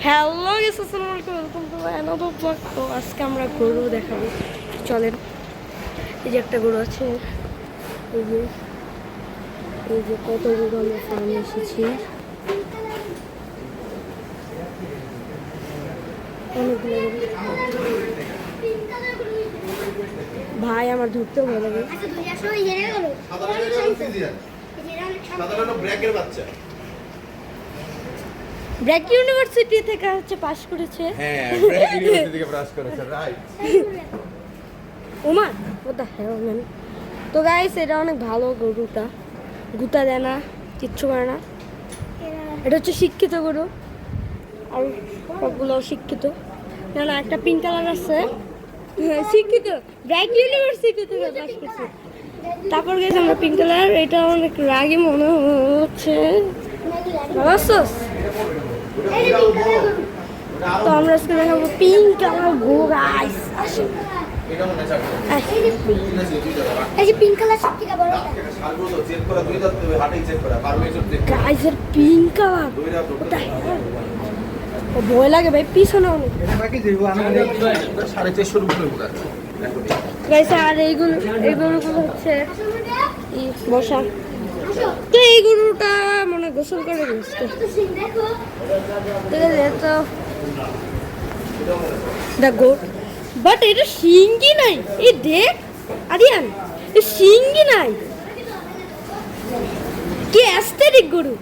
Hello guys, আসসালামু আলাইকুম, welcome to my another blog. তো আজকে আমরা গরু দেখাবো, চলেন। এই যে একটা গরু আছে, এই যে কত গরু আমরা ফার্মে এসেছি, অনেকগুলো গরু। ভাই আমার ধরতেও ভালো লাগে। ব্র্যাক ইউনিভার্সিটি থেকে হচ্ছে পাস করেছে। হ্যাঁ, ব্র্যাক ইউনিভার্সিটি থেকে পাস করেছে, রাইট। ওমা ওটা হ্যাঁ ম্যাম। তো গাইস, এটা অনেক ভালো গরুটা, গুতা দেয় না, কিচ্ছু করে না। এটা হচ্ছে শিক্ষিত গরু, আর সবগুলো শিক্ষিত। না একটা পিঙ্ক কালার আছে, শিক্ষিত, ব্র্যাক ইউনিভার্সিটি থেকে পাস করছে। তারপর গেছে আমরা পিঙ্ক কালার, এটা অনেক রাগি মনে হচ্ছে। তো আমরা আজকে দেখাবো পিঙ্ক কালার গরু গাইস। আসুন, এই যে পিঙ্ক কালার সবথেকে বড় চেক করা, দুই দাঁত হবে, হাটেই চেক করা, পারমিশন চেক করা। গাইস এর পিঙ্ক কালার ও ভয় লাগে ভাই, পিছনে অনেক। এটা বাকি দেব আমি 450 রুপির উপর আছে দেখো গাইস। আর এইগুলো হচ্ছে বসা। তো এই গরুটা মনে গোসল করে গেছে, ঠিক আছে। তো দেখো, বাট এটা সিঙ্গি নাই, এই দেখ আরিয়ান, এই সিঙ্গি নাই, কি অ্যাস্থেটিক গরু।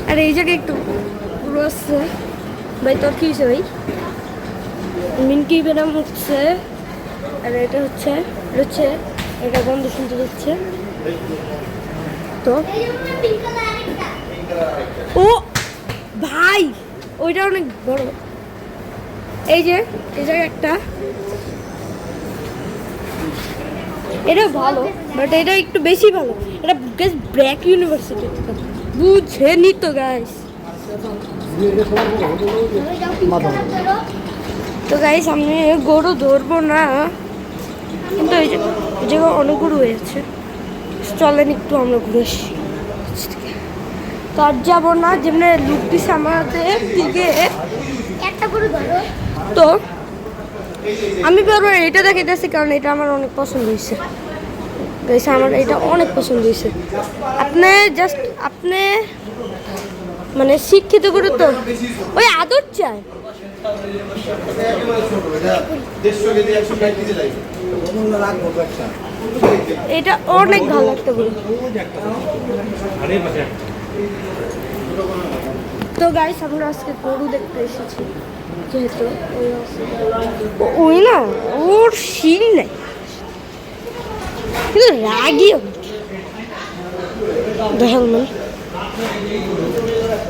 আর এই জায়গায় একটু গরু আসছে ভাই। তোর কি হয়েছে ভাই? মিনকি বেরাম হচ্ছে। আর এটা হচ্ছে এটা গন্ধ শুনতে যাচ্ছে। তো ও ভাই, ওইটা অনেক বড়। এই জায়গায় একটা, এটা ভালো, বাট এটা একটু বেশি ভালো। এটা গাইস ব্র্যাক ইউনিভার্সিটি, বুঝেনি তো গাইস। তো গাইস আমি গরু ধরবো না, কিন্তু এই জায়গায় অনেক গরু হয়েছে। চলেন একটু আমরা ঘুরে আসি। তো আর যাবো না, যেমনি লুক দিছে আমাদের দিকে একটা গরু ধরো। তো আমি বলবো এটা দেখাইতেছি, কারণ এটা আমার অনেক পছন্দ হয়েছে গাইস। আমার এটা অনেক পছন্দ হয়েছে। আপনি মানে শিক্ষিত গরু তো ওই আদর চায়। এটা অনেক ভালো একটা গরু। তো গাইস আমরা আজকে গরু দেখতে এসেছি, যেহেতু ওই না ওর শিং নেই, কিন্তু রাগি দেখেন।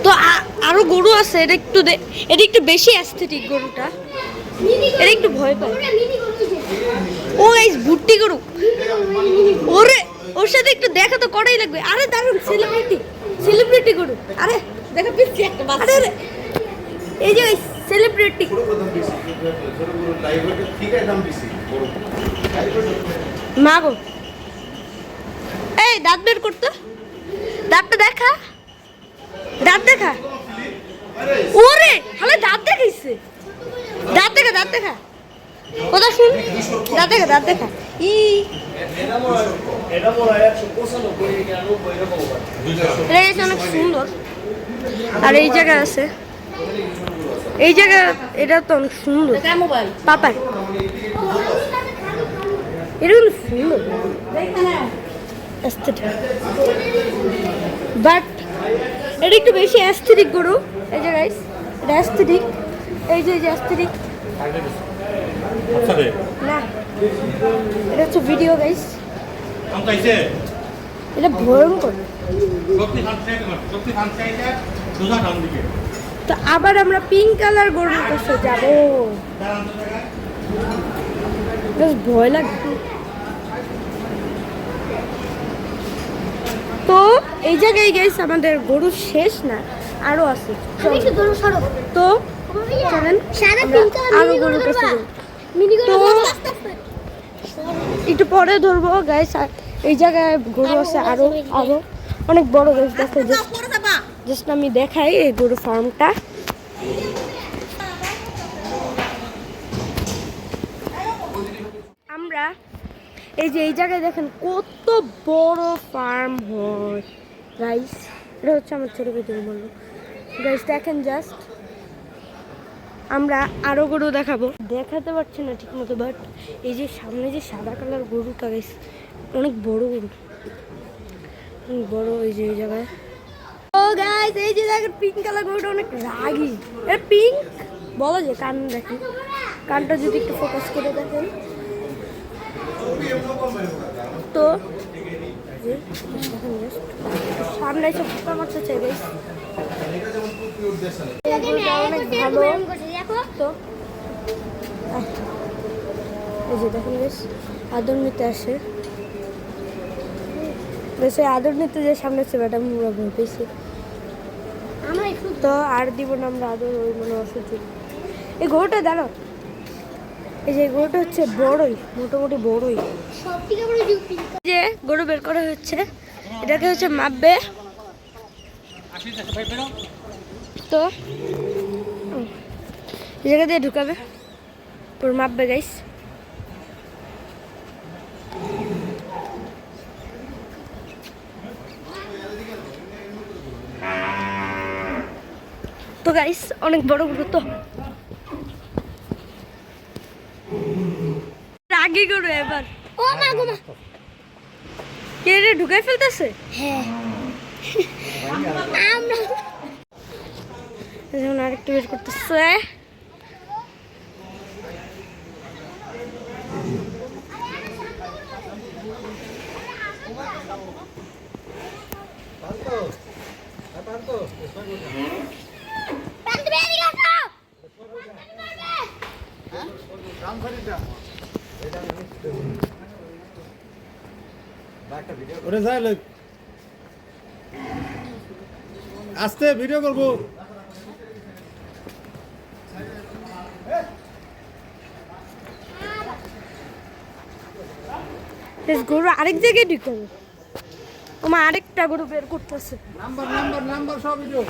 তো আরো গরু আছে, এটা একটু বেশি অ্যাস্থেটিক গরুটা, এটা একটু ভয় পায়। ও গাইস ভুট্টি গরু, ওর সাথে একটু দেখা তো করাই লাগবে। আরে দারুন, সেলিব্রিটি গরু। আরে দেখা পিচ্ছি একটা বাচ্চা। আরে এই যে সেলিব্রিটি মা গো, এই দাঁত বের করতো, দাঁতটা দেখা, দাঁত দেখা। ওরে হালে দাঁত দেখাইছে, দাঁত দেখা কথা শুন, দাঁত দেখা। এটা অনেক সুন্দর। আর এই জায়গা আছে, এই জায়গা এটা তো অনেক সুন্দর। পাপা এটা কিন্তু সুন্দর, বাট এটা একটু বেশি অ্যাস্থেটিক গরু। এই যে গাইস, এটা অ্যাস্থেটিক, এই যে অ্যাস্থেটিক না, এটা হচ্ছে ভিডিও গাইস। এটা ভয়ঙ্কর। তো আবার আমরা পিঙ্ক কালার গরুর কাছে যাবো, ভয় লাগে। তো এই জায়গায় গাইস আমাদের গরু শেষ না, আরো আছে। তো চলেন আরো গরুর কাছে। তো একটু পরে ধরবো গাইস। এই জায়গায় গরু আছে আরো অনেক বড় গাছ, জাস্ট আমি দেখাই এই গরু ফার্মটা। আমরা এই যে এই জায়গায় দেখেন কত বড় ফার্ম হয় গাইস। এটা হচ্ছে আমার ছোট ভিডিও বললো গাইস, দেখেন জাস্ট। আমরা আরো গরু দেখাবো, দেখাতে পারছি না ঠিক মতো, বাট এই যে সামনে যে সাদা কালার গরুটা গাইস, অনেক বড় গরু, অনেক বড়। এই যে এই জায়গায় ও গাইস, এই যে দেখেন পিঙ্ক কালার গরুটা অনেক রাগী। এটা পিঙ্ক বলা যায়, কান দেখেন, কানটা যদি একটু ফোকাস করে দেখেন তো সামনে এসে ফুটা মারতে চাই গাইস। অনেক ভালো তো এই যে দেখেন বেশ আদর নিতে আসে, বেশ আদর নিতে যে সামনে আছে ম্যাডাম ভয় পেয়েছি তো আর দিব না আমরা আদর, ওই মনে অসহ্য। এই গরুটা দাঁড়াও, এই যে গরুটা হচ্ছে বড়ই, মোটামুটি বড়ই। যে গরু বের করা হচ্ছে, এটাকে হচ্ছে মাপবে তো এই জায়গা দিয়ে ঢুকাবে, পুরো মাপবে গাইস। তো গাইস অনেক বড় গরু তো রাগি গরু এবার। ও মা গো মা, কে রে ঢুকাই ফেলতেছে? হ্যাঁ আমরা এখন আরেকটু বের করতেছে। ওরে যাই লোক আস্তে ভিডিও করবো। গরু আরেক জায়গায় ঢুকাবে, আমার আরেকটা গরু বের করতেছে। নাম্বার নাম্বার নাম্বার সব ভিডিও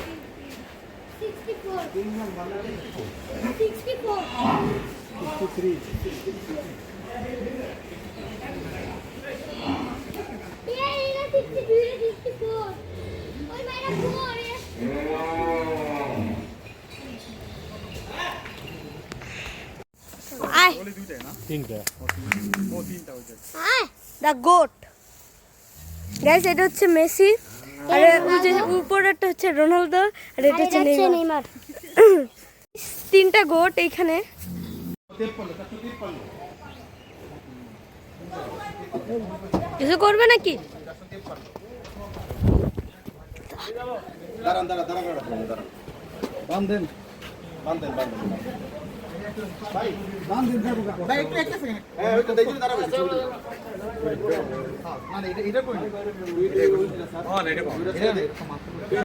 দ্য গোট গাইস, এটা হচ্ছে মেসি, আর ওই যে উপরেরটা হচ্ছে রোনালদো, আর এটা হচ্ছে নেইমার। তিনটা গোট এইখানে। কিছু করবে নাকি? দাঁড়ান দাঁড়ান দাঁড়ান বান্ধেন বান্ধেন বান্ধেন ভাই বান্ধেন ভাই একটু একটা সেকেন্ড। হ্যাঁ ওইটা দেখুন দাঁড়াবে না, এটা কই? এটা